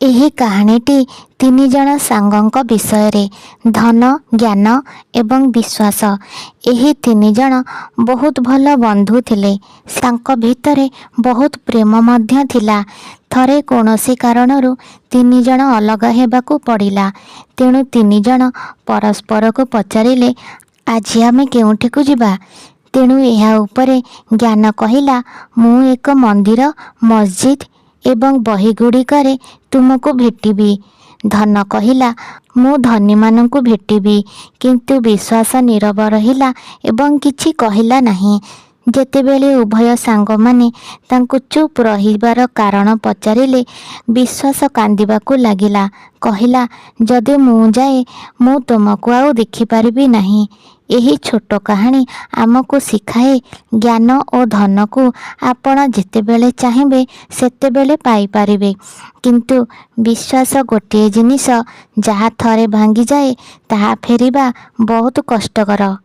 ଏହି କାହାଣୀଟି ତିନି ଜଣ ସାଙ୍ଗଙ୍କ ବିଷୟରେ। ଧନ, ଜ୍ଞାନ ଏବଂ ବିଶ୍ୱାସ। ଏହି ତିନି ଜଣ ବହୁତ ଭଲ ବନ୍ଧୁ ଥିଲେ। ତାଙ୍କ ଭିତରେ ବହୁତ ପ୍ରେମ ମଧ୍ୟ ଥିଲା। ଥରେ କୌଣସି କାରଣରୁ ତିନି ଜଣ ଅଲଗା ହେବାକୁ ପଡ଼ିଲା। ତେଣୁ ତିନି ଜଣ ପରସ୍ପରକୁ ପଚାରିଲେ, ଆଜି ଆମେ କେଉଁଠିକୁ ଯିବା? ତେଣୁ ଏହା ଉପରେ ଜ୍ଞାନ କହିଲା, ମୁଁ ଏକ ମନ୍ଦିର, ମସଜିଦ ଏବଂ ବହିଗୁଡ଼ିକରେ ତୁମକୁ ଭେଟିବି। ଧନ କହିଲା, ମୁଁ ଧନୀମାନଙ୍କୁ ଭେଟିବି। କିନ୍ତୁ ବିଶ୍ୱାସ ନୀରବ ରହିଲା ଏବଂ କିଛି କହିଲା ନାହିଁ। ଯେତେବେଳେ ଉଭୟ ସାଙ୍ଗମାନେ ତାଙ୍କୁ ଚୁପ୍ ରହିବାର କାରଣ ପଚାରିଲେ, ବିଶ୍ୱାସ କାନ୍ଦିବାକୁ ଲାଗିଲା। କହିଲା, ଯଦି ମୁଁ ଯାଏ ମୁଁ ତୁମକୁ ଆଉ ଦେଖିପାରିବି ନାହିଁ। ଏହି ଛୋଟ କାହାଣୀ ଆମକୁ ଶିଖାଏ, ଜ୍ଞାନ ଓ ଧନକୁ ଆପଣ ଯେତେବେଳେ ଚାହିଁବେ ସେତେବେଳେ ପାଇପାରିବେ। କିନ୍ତୁ ବିଶ୍ୱାସ ଗୋଟିଏ ଜିନିଷ, ଯାହା ଥରେ ଭାଙ୍ଗିଯାଏ ତାହା ଫେରିବା ବହୁତ କଷ୍ଟକର।